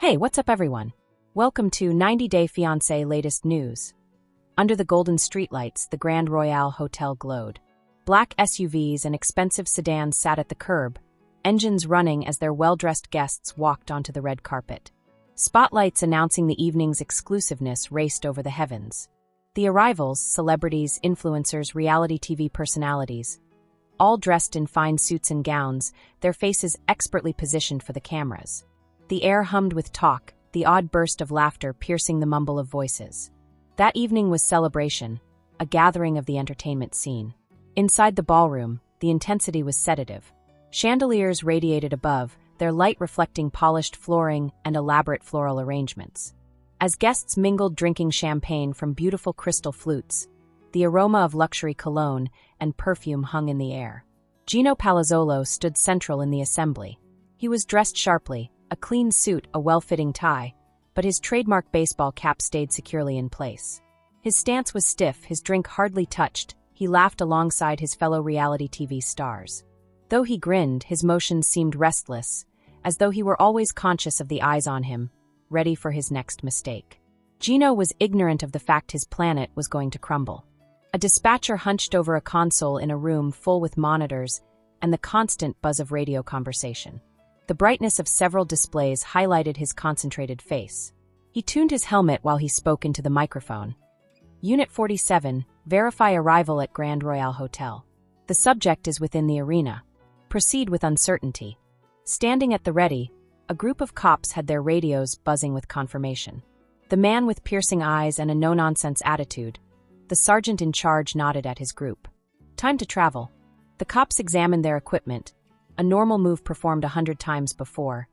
Hey, what's up everyone? Welcome to 90 Day Fiancé latest news. Under the golden streetlights, the Grand Royale Hotel glowed. Black SUVs and expensive sedans sat at the curb, engines running as their well-dressed guests walked onto the red carpet. Spotlights announcing the evening's exclusiveness raced over the heavens. The arrivals, celebrities, influencers, reality TV personalities, all dressed in fine suits and gowns, their faces expertly positioned for the cameras. The air hummed with talk, the odd burst of laughter piercing the mumble of voices. That evening was celebration, a gathering of the entertainment scene. Inside the ballroom, the intensity was sedative. Chandeliers radiated above, their light reflecting polished flooring and elaborate floral arrangements. As guests mingled drinking champagne from beautiful crystal flutes, the aroma of luxury cologne and perfume hung in the air. Gino Palazzolo stood central in the assembly. He was dressed sharply, a clean suit, a well-fitting tie, but his trademark baseball cap stayed securely in place. His stance was stiff, his drink hardly touched. He laughed alongside his fellow reality TV stars. Though he grinned, his motions seemed restless, as though he were always conscious of the eyes on him, ready for his next mistake. Gino was ignorant of the fact his planet was going to crumble. A dispatcher hunched over a console in a room full with monitors and the constant buzz of radio conversation. The brightness of several displays highlighted his concentrated face. He tuned his helmet while he spoke into the microphone. Unit 47, verify arrival at Grand Royale Hotel. The subject is within the arena. Proceed with uncertainty. Standing at the ready, a group of cops had their radios buzzing with confirmation. The man with piercing eyes and a no-nonsense attitude, the sergeant in charge nodded at his group. Time to travel. The cops examined their equipment, a normal move performed 100 times before,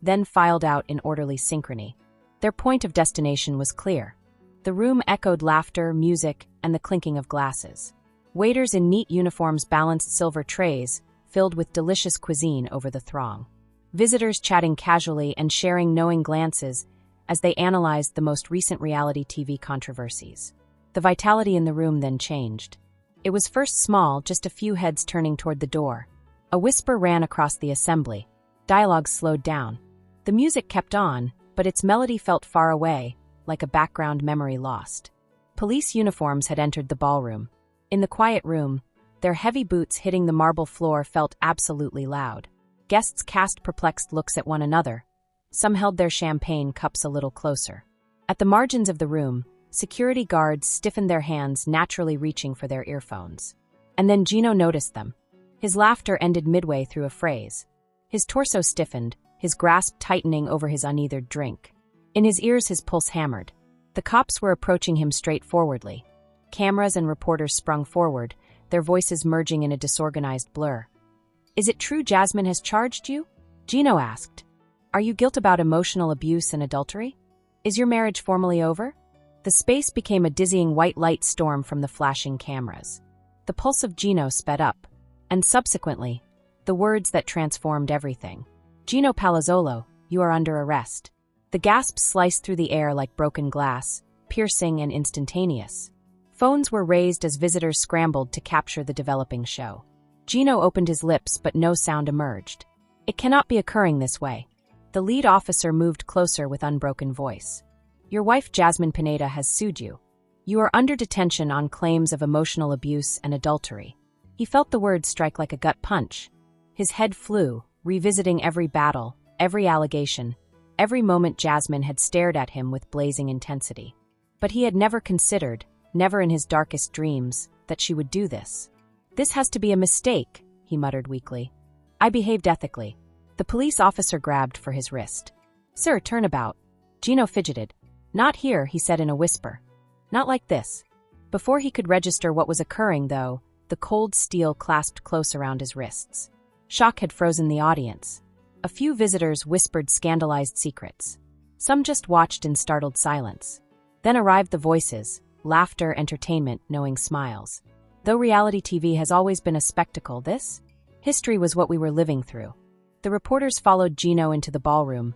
then filed out in orderly synchrony. Their point of destination was clear. The room echoed laughter, music, and the clinking of glasses. Waiters in neat uniforms balanced silver trays, filled with delicious cuisine over the throng. Visitors chatting casually and sharing knowing glances as they analyzed the most recent reality TV controversies. The vitality in the room then changed. It was first small, just a few heads turning toward the door. A whisper ran across the assembly. Dialogue slowed down. The music kept on, but its melody felt far away, like a background memory lost. Police uniforms had entered the ballroom. In the quiet room, their heavy boots hitting the marble floor felt absolutely loud. Guests cast perplexed looks at one another. Some held their champagne cups a little closer. At the margins of the room, security guards stiffened their hands, naturally reaching for their earphones. And then Gino noticed them. His laughter ended midway through a phrase. His torso stiffened, his grasp tightening over his uneathered drink. In his ears his pulse hammered. The cops were approaching him straightforwardly. Cameras and reporters sprung forward, their voices merging in a disorganized blur. "Is it true Jasmine has charged you?" Gino asked. "Are you guilty about emotional abuse and adultery? Is your marriage formally over?" The space became a dizzying white light storm from the flashing cameras. The pulse of Gino sped up. And subsequently, the words that transformed everything. "Gino Palazzolo, you are under arrest." The gasps sliced through the air like broken glass, piercing and instantaneous. Phones were raised as visitors scrambled to capture the developing show. Gino opened his lips, but no sound emerged. "It cannot be occurring this way." The lead officer moved closer with unbroken voice. "Your wife Jasmine Pineda has sued you. You are under detention on claims of emotional abuse and adultery." He felt the words strike like a gut punch. His head flew, revisiting every battle, every allegation, every moment Jasmine had stared at him with blazing intensity. But he had never considered, never in his darkest dreams, that she would do this. "This has to be a mistake," he muttered weakly. "I behaved ethically." The police officer grabbed for his wrist. "Sir, turn about." Gino fidgeted. "Not here," he said in a whisper. "Not like this." Before he could register what was occurring, though, the cold steel clasped close around his wrists. Shock had frozen the audience. A few visitors whispered scandalized secrets. Some just watched in startled silence. Then arrived the voices, laughter, entertainment, knowing smiles. Though reality TV has always been a spectacle, this history was what we were living through. The reporters followed Gino into the ballroom,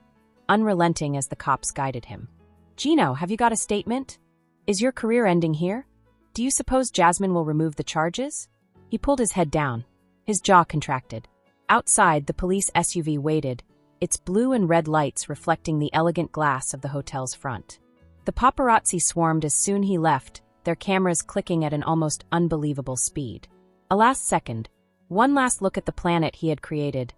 unrelenting as the cops guided him. "Gino, have you got a statement? Is your career ending here? Do you suppose Jasmine will remove the charges?" He pulled his head down. His jaw contracted. Outside, the police SUV waited, its blue and red lights reflecting the elegant glass of the hotel's front. The paparazzi swarmed as soon he left, their cameras clicking at an almost unbelievable speed. A last second, one last look at the planet he had created.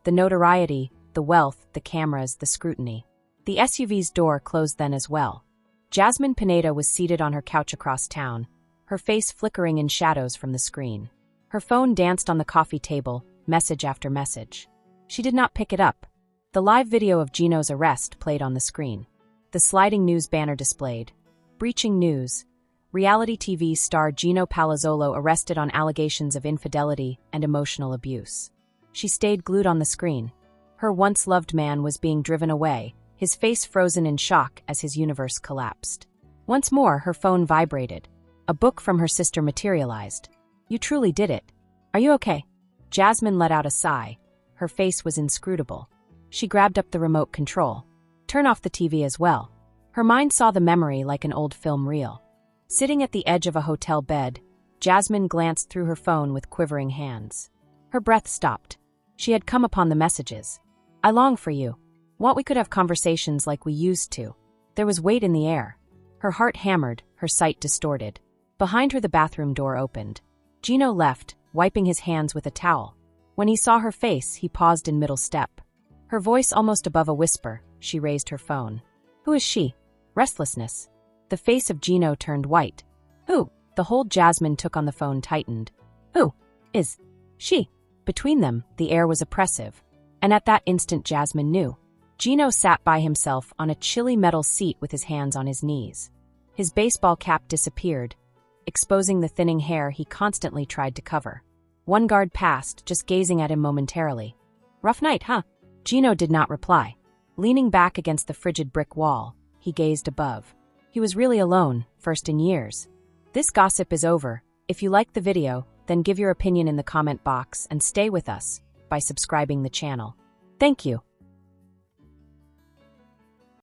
The notoriety, the wealth, the cameras, the scrutiny. The SUV's door closed then as well. Jasmine Pineda was seated on her couch across town, her face flickering in shadows from the screen. Her phone danced on the coffee table, message after message. She did not pick it up. The live video of Gino's arrest played on the screen. The sliding news banner displayed. Breaching news. Reality TV star Gino Palazzolo arrested on allegations of infidelity and emotional abuse. She stayed glued on the screen. Her once-loved man was being driven away, his face frozen in shock as his universe collapsed. Once more, her phone vibrated. A book from her sister materialized. "You truly did it. Are you okay?" Jasmine let out a sigh. Her face was inscrutable. She grabbed up the remote control. "Turn off the TV as well." Her mind saw the memory like an old film reel. Sitting at the edge of a hotel bed, Jasmine glanced through her phone with quivering hands. Her breath stopped. She had come upon the messages. "I long for you. Want we could have conversations like we used to." There was weight in the air. Her heart hammered, her sight distorted. Behind her the bathroom door opened. Gino left, wiping his hands with a towel. When he saw her face, he paused in middle step. Her voice almost above a whisper, she raised her phone. "Who is she?" Restlessness. The face of Gino turned white. "Who?" The hold Jasmine took on the phone tightened. "Who is she?" Between them, the air was oppressive. And at that instant Jasmine knew. Gino sat by himself on a chilly metal seat with his hands on his knees. His baseball cap disappeared, exposing the thinning hair he constantly tried to cover. One guard passed, just gazing at him momentarily. "Rough night, huh?" Gino did not reply. Leaning back against the frigid brick wall, he gazed above. He was really alone, first in years. This gossip is over. If you liked the video, then give your opinion in the comment box and stay with us by subscribing the channel. Thank you.